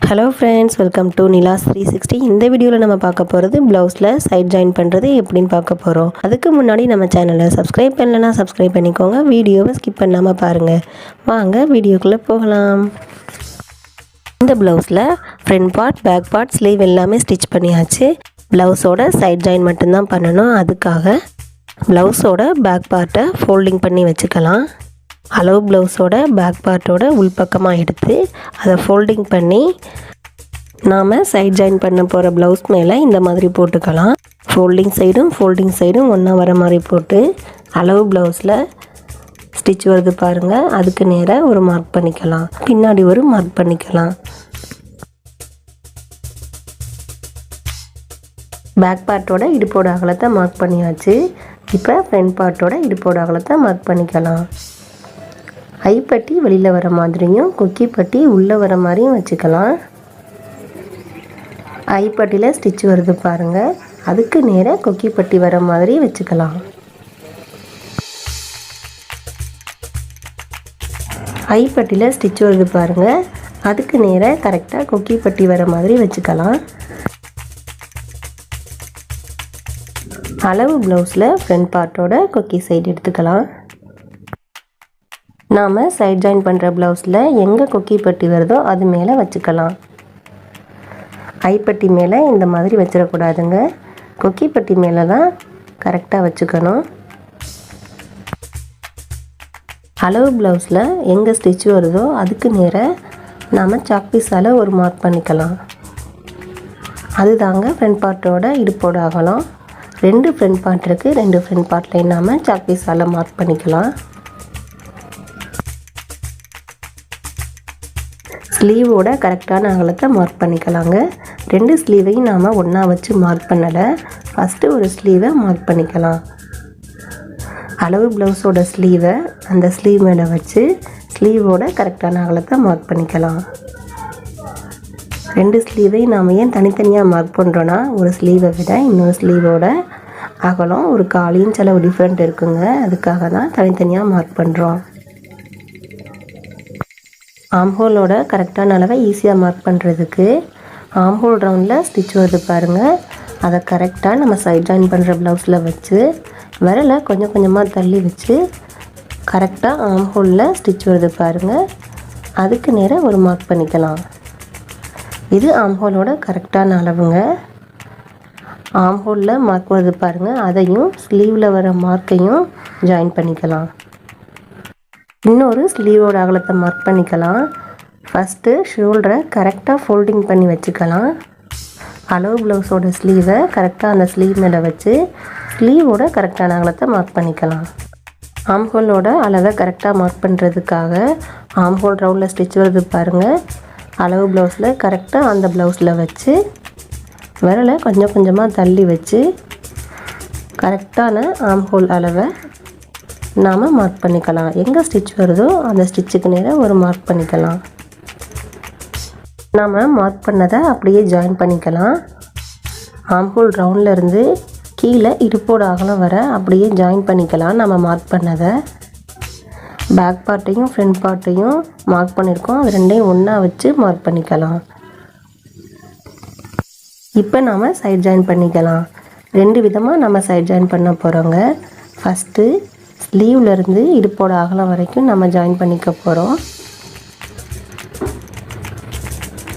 Hello friends, welcome to Nila's 360. இந்த வீடியோவில் நம்ம பார்க்க போகிறது ப்ளவுஸில் சைட் ஜாயின் பண்ணுறது எப்படின்னு பார்க்க போகிறோம். அதுக்கு முன்னாடி நம்ம சேனலை சப்ஸ்கிரைப் பண்ணலைன்னா சப்ஸ்கிரைப் பண்ணிக்கோங்க. வீடியோவை ஸ்கிப் பண்ணாமல் பாருங்கள். வாங்க வீடியோக்குள்ளே போகலாம். இந்த ப்ளவுஸில் front part, back part, sleeve எல்லாமே ஸ்டிச் பண்ணியாச்சு. ப்ளவுஸோட சைட் ஜாயின் மட்டும்தான் பண்ணணும். அதுக்காக ப்ளவுஸோட பேக் பார்ட்டை ஃபோல்டிங் பண்ணி வச்சுக்கலாம். அளவு ப்ளவுஸோட பேக் பார்ட்டோட உள்பக்கமாக எடுத்து அதை ஃபோல்டிங் பண்ணி நாம் சைட் ஜாயின் பண்ண போகிற ப்ளவுஸ் மேலே இந்த மாதிரி போட்டுக்கலாம். ஃபோல்டிங் சைடும் ஒன்றா வர மாதிரி போட்டு அளவு ப்ளவுஸில் ஸ்டிச் வருது பாருங்கள், அதுக்கு நேராக ஒரு மார்க் பண்ணிக்கலாம். பின்னாடி ஒரு மார்க் பண்ணிக்கலாம். பேக் பார்ட்டோட இடுப்போட அகலத்தை மார்க் பண்ணியாச்சு. இப்போ ஃப்ரண்ட் பார்ட்டோட இடுப்போட அகலத்தை மார்க் பண்ணிக்கலாம். ஐப்பட்டி வெளியில் வர மாதிரியும் கொக்கி பட்டி உள்ளே வர மாதிரியும் வச்சுக்கலாம். ஐப்பட்டியில் ஸ்டிச் வருது பாருங்கள், அதுக்கு நேராக கொக்கி பட்டி வர மாதிரி வச்சுக்கலாம். ஐப்பட்டியில் ஸ்டிச் வருது பாருங்கள், அதுக்கு நேராக கரெக்டாக கொக்கி பட்டி வர மாதிரி வச்சுக்கலாம். அளவு ப்ளவுஸில் ஃப்ரண்ட் பார்ட்டோட கொக்கி சைடு எடுத்துக்கலாம். நாம் சைட் ஜாயின் பண்ணுற ப்ளவுஸில் எங்கே கொக்கி பட்டி வருதோ அது மேலே வச்சுக்கலாம். ஐப்பட்டி மேலே இந்த மாதிரி வச்சிடக்கூடாதுங்க, கொக்கி பட்டி மேலே தான் கரெக்டாக வச்சுக்கணும். அளவு ப்ளவுஸில் எங்கே ஸ்டிச் வருதோ அதுக்கு நேராக நாம் சாக் பீஸால் ஒரு மார்க் பண்ணிக்கலாம். அதுதாங்க ஃப்ரண்ட் பார்ட்டோட இடுப்போட அகலம். 2 ஃப்ரண்ட் பார்ட் இருக்குது, 2 ஃப்ரண்ட் பார்ட்லையும் நாம் சாக் பீஸால் மார்க் பண்ணிக்கலாம். ஸ்லீவோட கரெக்டான அகலத்தை மார்க் பண்ணிக்கலாங்க. 2 ஸ்லீவையும் நாம் ஒன்றா வச்சு மார்க் பண்ணலை. ஃபஸ்ட்டு ஒரு ஸ்லீவை மார்க் பண்ணிக்கலாம். அளவு ப்ளவுஸோட ஸ்லீவை அந்த ஸ்லீவ் மேலே வச்சு ஸ்லீவோட கரெக்டான அகலத்தை மார்க் பண்ணிக்கலாம். 2 ஸ்லீவையும் நாம் ஏன் தனித்தனியாக மார்க் பண்ணுறோன்னா, ஒரு ஸ்லீவை விட இன்னொரு ஸ்லீவோட அகலம் ஒரு 1/4 இன்ச் அளவு டிஃப்ரெண்ட் இருக்குங்க. அதுக்காக தான் தனித்தனியாக மார்க் பண்ணுறோம். ஆம்ஹோலோட கரெக்டான அளவை ஈஸியாக மார்க் பண்ணுறதுக்கு ஆம்ஹோல் ரவுண்டில் ஸ்டிச் வருது பாருங்கள், அதை கரெக்டாக நம்ம சைட் ஜாயின் பண்ணுற ப்ளவுஸில் வச்சு விரலை கொஞ்சம் கொஞ்சமாக தள்ளி வச்சு கரெக்டாக ஆம்ஹோலில் ஸ்டிச் வருது பாருங்கள், அதுக்கு நேராக ஒரு மார்க் பண்ணிக்கலாம். இது ஆம்ஹோலோட கரெக்டான அளவுங்க. ஆம்ஹோலில் மார்க் வருது பாருங்கள், அதையும் ஸ்லீவில் வர மார்க்கையும் ஜாயின் பண்ணிக்கலாம். இன்னொரு ஸ்லீவோட அகலத்தை மார்க் பண்ணிக்கலாம். ஃபஸ்ட்டு ஷோல்டரை கரெக்டாக ஃபோல்டிங் பண்ணி வச்சுக்கலாம். அளவு ப்ளவுஸோட ஸ்லீவை கரெக்டாக அந்த ஸ்லீவ் மேலே வச்சு ஸ்லீவோட கரெக்டான அகலத்தை மார்க் பண்ணிக்கலாம். ஆம்ஹோலோட அளவை கரெக்டாக மார்க் பண்ணுறதுக்காக ஆம்ஹோல் ரவுண்டில் ஸ்டிச் வருது பாருங்கள், அளவு ப்ளவுஸில் கரெக்டாக அந்த ப்ளவுஸில் வச்சு விரலை கொஞ்சம் கொஞ்சமாக தள்ளி வச்சு கரெக்டான ஆம்ஹோல் அளவை நாம் மார்க் பண்ணிக்கலாம். எங்கே ஸ்டிச் வருதோ அந்த ஸ்டிச்சுக்கு நேராக ஒரு மார்க் பண்ணிக்கலாம். நாம் மார்க் பண்ணதை அப்படியே ஜாயின் பண்ணிக்கலாம். ஆம்ஹோல் ரவுண்டில் இருந்து கீழே இடுப்போட அகலம் வர அப்படியே ஜாயின் பண்ணிக்கலாம். நம்ம மார்க் பண்ணதை பேக் பார்ட்டையும் ஃப்ரண்ட் பார்ட்டையும் மார்க் பண்ணியிருக்கோம், அது ரெண்டையும் ஒன்றா வச்சு மார்க் பண்ணிக்கலாம். இப்போ நாம் சைட் ஜாயின் பண்ணிக்கலாம். 2 விதமாக நம்ம சைட் ஜாயின் பண்ண போகிறோங்க. ஃபஸ்ட்டு ஸ்லீவ்லேருந்து இடுப்போட அகலம் வரைக்கும் நம்ம ஜாயின் பண்ணிக்க போகிறோம்.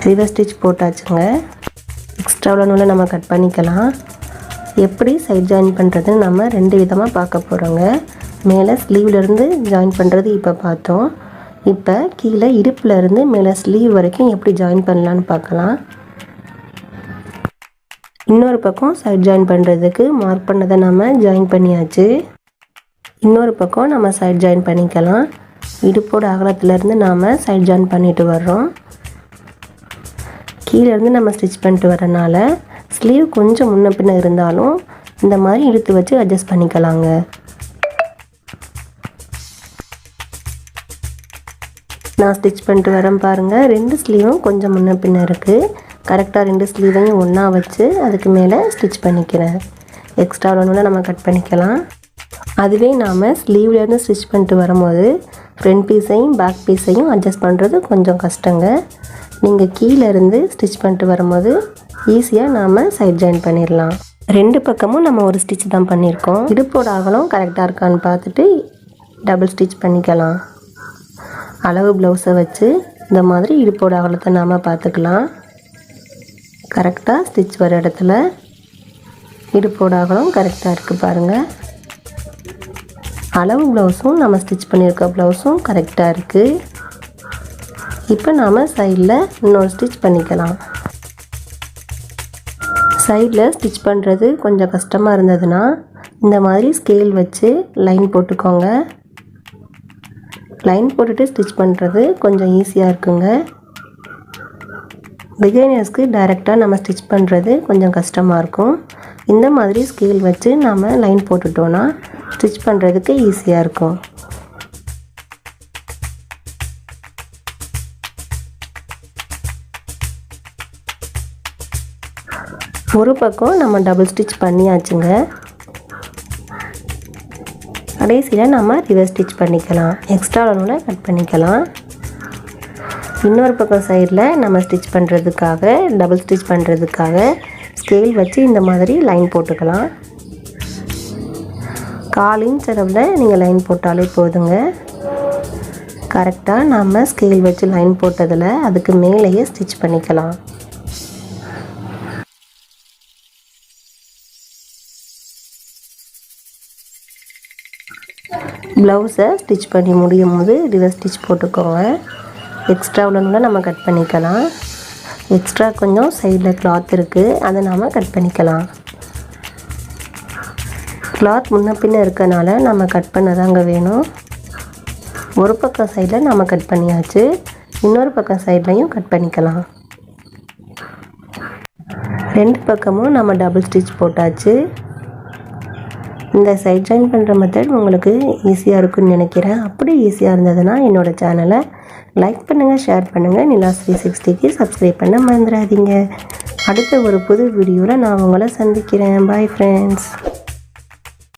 Reverse stitch போட்டாச்சுங்க. எக்ஸ்ட்ரா உள்ள நூலை நம்ம கட் பண்ணிக்கலாம். எப்படி சைட் ஜாயின் பண்ணுறதுன்னு நம்ம 2 விதமாக பார்க்க போகிறோங்க. மேலே ஸ்லீவ்லேருந்து ஜாயின் பண்ணுறது இப்போ பார்த்தோம். இப்போ கீழே இடுப்புலேருந்து மேலே ஸ்லீவ் வரைக்கும் எப்படி ஜாயின் பண்ணலான்னு பார்க்கலாம். இன்னொரு பக்கம் சைட் ஜாயின் பண்ணுறதுக்கு மார்க் பண்ணதை நம்ம ஜாயின் பண்ணியாச்சு. இன்னொரு பக்கம் நம்ம சைட் ஜாயின் பண்ணிக்கலாம். இடுப்போட அகலத்துலேருந்து நாம் சைட் ஜாயின் பண்ணிட்டு வர்றோம். கீழேருந்து நம்ம ஸ்டிச் பண்ணிட்டு வரனால ஸ்லீவ் கொஞ்சம் முன்ன பின்ன இருந்தாலும் இந்த மாதிரி இழுத்து வச்சு அட்ஜஸ்ட் பண்ணிக்கலாங்க. நான் ஸ்டிச் பண்ணிட்டு வரேன் பாருங்கள், 2 ஸ்லீவும் கொஞ்சம் முன்ன பின்ன இருக்குது. கரெக்டாக 2 ஸ்லீவையும் ஒன்றா வச்சு அதுக்கு மேலே ஸ்டிச் பண்ணிக்கிறேன். எக்ஸ்ட்ரா ஒன்று நம்ம கட் பண்ணிக்கலாம். அதுவே நாம் ஸ்லீவ்லேருந்து ஸ்டிச் பண்ணிட்டு வரும்போது ஃப்ரண்ட் பீஸையும் பேக் பீஸையும் அட்ஜஸ்ட் பண்ணுறது கொஞ்சம் கஷ்டங்க. நீங்கள் கீழே இருந்து ஸ்டிச் பண்ணிட்டு வரும்போது ஈஸியாக நாம் சைட் ஜாயின் பண்ணிடலாம். 2 பக்கமும் நம்ம ஒரு ஸ்டிச் தான் பண்ணியிருக்கோம். இடுப்போட அகலம் கரெக்டாக இருக்கான்னு பார்த்துட்டு டபுள் ஸ்டிச் பண்ணிக்கலாம். அளவு ப்ளவுஸை வச்சு இந்த மாதிரி இடுப்போட அகலத்தை நாம் பார்த்துக்கலாம். கரெக்டாக ஸ்டிச் வர இடத்துல இடுப்போட அகலம் கரெக்டாக இருக்குது பாருங்கள். அளவு ப்ளவுஸும் நம்ம ஸ்டிச் பண்ணியிருக்க ப்ளவுஸும் கரெக்டாக இருக்குது. இப்போ நாம் சைடில் இன்னொரு ஸ்டிச் பண்ணிக்கலாம். சைடில் ஸ்டிச் பண்ணுறது கொஞ்சம் கஷ்டமாக இருந்ததுன்னா இந்த மாதிரி ஸ்கேல் வச்சு லைன் போட்டுக்கோங்க. லைன் போட்டுட்டு ஸ்டிச் பண்ணுறது கொஞ்சம் ஈஸியாக இருக்குங்க. பிகினர்ஸ்க்கு டைரெக்டாக நம்ம ஸ்டிச் பண்ணுறது கொஞ்சம் கஷ்டமாக இருக்கும். இந்த மாதிரி ஸ்கேல் வச்சு நம்ம லைன் போட்டுட்டோன்னா ஸ்டிச் பண்ணுறதுக்கு ஈஸியாக இருக்கும். ஒரு பக்கம் நம்ம டபுள் ஸ்டிச் பண்ணியாச்சுங்க. கடைசியில் நம்ம ரிவர்ஸ் ஸ்டிச் பண்ணிக்கலாம். எக்ஸ்ட்ரா நூலை கட் பண்ணிக்கலாம். இன்னொரு பக்கம் சைடில் நம்ம ஸ்டிச் பண்ணுறதுக்காக டபுள் ஸ்டிச் பண்ணுறதுக்காக ஸ்கேல் வச்சு இந்த மாதிரி லைன் போட்டுக்கலாம். 1/4 இன்ச் அளவில் நீங்கள் லைன் போட்டாலே போதுங்க. கரெக்டாக நம்ம ஸ்கேல் வச்சு லைன் போட்டதில் அதுக்கு மேலேயே ஸ்டிச் பண்ணிக்கலாம். ப்ளவுஸை ஸ்டிச் பண்ணி முடியும் போது ரிவர்ஸ் ஸ்டிச் போட்டுக்கோங்க. எக்ஸ்ட்ரா உள்ளவங்கள நம்ம கட் பண்ணிக்கலாம். எக்ஸ்ட்ரா கொஞ்சம் சைடில் கிளாத் இருக்குது, அதை நாம் கட் பண்ணிக்கலாம். கிளாத் முன்ன பின்ன இருக்கனால நம்ம கட் பண்ண தாங்க வேணும். ஒரு பக்கம் சைடில் நம்ம கட் பண்ணியாச்சு. இன்னொரு பக்கம் சைட்லையும் கட் பண்ணிக்கலாம். 2 பக்கமும் நம்ம டபுள் ஸ்டிச் போட்டாச்சு. இந்த சைட் ஜாயின் பண்ணுற மெத்தட் உங்களுக்கு ஈஸியாக இருக்குன்னு நினைக்கிறேன். அப்படி ஈஸியாக இருந்ததுன்னா என்னோடய சேனலை லைக் பண்ணுங்கள், ஷேர் பண்ணுங்கள். நிலாஸ் 360க்கு சப்ஸ்கிரைப் பண்ண மறந்துடாதீங்க. அடுத்த ஒரு புது வீடியோவில் நான் உங்களை சந்திக்கிறேன். Bye friends.